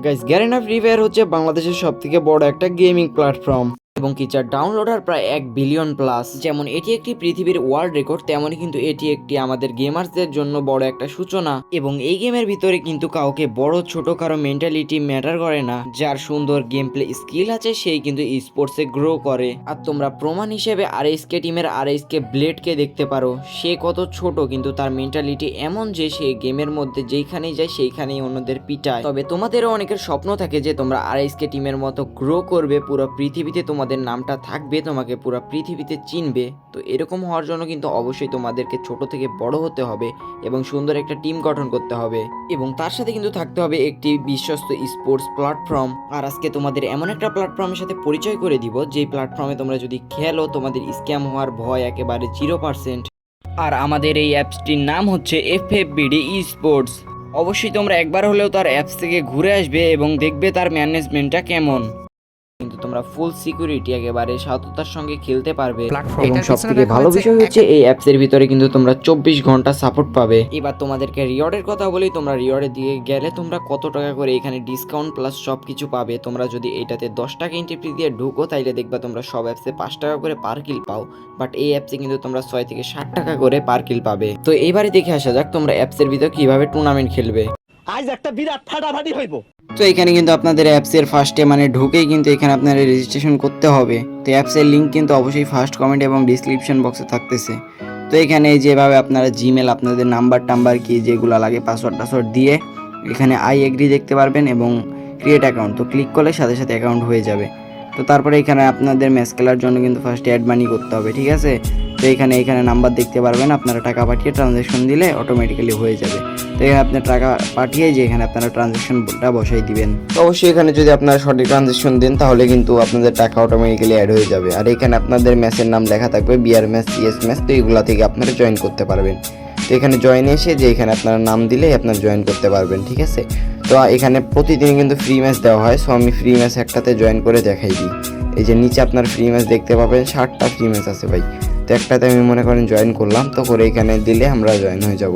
Guys, Garena free fire হচ্ছে বাংলাদেশের সবথেকে বড় একটা গেমিং প্ল্যাটফর্ম এবং যার ডাউনলোডার প্রায় 1 বিলিয়ন প্লাস। যেমন এটি একটি পৃথিবীর ওয়ার্ল্ড রেকর্ড, তেমনই কিন্তু এটি একটি আমাদের গেমার্সদের জন্য বড় একটা সূচনা। এবং এই গেমের ভিতরে কিন্তু কাউকে বড় ছোট কারো মেন্টালিটি ম্যাটার করে না। যার সুন্দর গেম প্লে স্কিল আছে সেই কিন্তু স্পোর্টসে গ্রো করে। আর তোমরা প্রমাণ হিসেবে আরএসকে টিমের আরএসকে ব্লেডকে দেখতে পারো। সে কত ছোট কিন্তু তার মেন্টালিটি এমন যে সে গেমের মধ্যে যেইখানেই যায় সেইখানেই অন্যদের পিটায়। তবে তোমাদেরও অনেকের স্বপ্ন থাকে যে তোমরা আরএসকে টিমের মতো গ্রো করবে, পুরো পৃথিবীতে তোমাদের নামটা থাকবে, তোমাকে পুরো পৃথিবীতে চিনবে। তো এরকম হওয়ার জন্য কিন্তু অবশ্যই তোমাদেরকে ছোট থেকে বড় হতে হবে এবং সুন্দর একটা টিম গঠন করতে হবে এবং তার সাথে কিন্তু থাকতে হবে একটি বিশ্বস্ত স্পোর্টস প্ল্যাটফর্ম। আর আজকে তোমাদের এমন একটা প্ল্যাটফর্মের সাথে পরিচয় করে দিব যেই প্ল্যাটফর্মে তোমরা যদি খেলো তোমাদের স্ক্যাম হওয়ার ভয় একেবারে 0%। আর আমাদের এই অ্যাপসটির নাম হচ্ছে FFBD স্পোর্টস। অবশ্যই তোমরা একবার হলেও তার অ্যাপস থেকে ঘুরে আসবে এবং দেখবে তার ম্যানেজমেন্টটা কেমন। কিন্তু তোমরা ফুল সিকিউরিটি একেবারে সততার সঙ্গে খেলতে পারবে এবং সবথেকে ভালো বিষয় হচ্ছে এই অ্যাপস এর ভিতরে কিন্তু তোমরা 24 ঘন্টা সাপোর্ট পাবে। এবার তোমাদেরকে রিওয়ার্ডের কথা বলি, তোমরা রিওয়ার্ডের দিকে গেলে তোমরা কত টাকা করে এখানে ডিসকাউন্ট প্লাস সবকিছু পাবে। তোমরা যদি এটাতে 10 টাকা এন্ট্রি ফি দিয়ে ঢুকো তাইলে দেখবা তোমরা সব অ্যাপসে 5 টাকা করে পার কিল পাও, বাট এই অ্যাপসে কিন্তু তোমরা 6 থেকে 60 টাকা করে পার কিল পাবে। তো এইবারে দেখে আসা যাক তোমরা অ্যাপসের ভিতর কিভাবে টুর্নামেন্ট খেলবে। আজ একটা বিরাট ফাটাফাটি হইব। তো এখানে কিন্তু আপনাদের অ্যাপসের ফার্স্টে ঢুকেই কিন্তু এখানে আপনারা রেজিস্ট্রেশন করতে হবে। তো অ্যাপসের লিঙ্ক কিন্তু অবশ্যই ফার্স্ট কমেন্ট এবং ডিসক্রিপশন বক্সে থাকতেছে। তো এখানে যেভাবে আপনারা জিমেল আপনাদের নাম্বার কি যেগুলো লাগে পাসওয়ার্ড দিয়ে এখানে আই এগ্রি দেখতে পারবেন এবং ক্রিয়েট অ্যাকাউন্ট, তো ক্লিক করলে সাথে সাথে অ্যাকাউন্ট হয়ে যাবে। তো তারপরে এখানে আপনাদের ম্যাচ খেলার জন্য কিন্তু ফার্স্টে অ্যাড মানি করতে হবে, ঠিক আছে। তো এখানে নাম্বার দেখতে পারবেন, আপনারা টাকা পাঠিয়ে ট্রানজ্যাকশন দিলে অটোমেটিক্যালি হয়ে যাবে। তো এখানে আপনার টাকা পাঠিয়ে যে এখানে আপনারা ট্রানজ্যাকশনটা বসাই দিবেন। তো অবশ্যই এখানে যদি আপনারা সঠিক ট্রানজ্যাকশন দেন তাহলে কিন্তু আপনাদের টাকা অটোমেটিক্যালি অ্যাড হয়ে যাবে। আর এখানে আপনাদের ম্যাচের নাম লেখা থাকবে, বিআর ম্যাচ, সিএস ম্যাচ, তো এগুলা থেকে আপনারা জয়েন করতে পারবেন। তো এখানে জয়েন এসে যে এখানে আপনারা নাম দিলেই আপনারা জয়েন করতে পারবেন, ঠিক আছে। তো এখানে প্রতিদিন কিন্তু ফ্রি ম্যাচ দেওয়া হয়। সো আমি ফ্রি ম্যাচ একটাতে জয়েন করে দেখাই দিই। এই যে নিচে আপনার ফ্রি ম্যাচ দেখতে পাবেন, 60টা ফ্রি ম্যাচ আছে ভাই। তো একটাতে আমি মনে করেন জয়েন করলাম, তো করে এখানে দিলে আমরা জয়েন হয়ে যাব।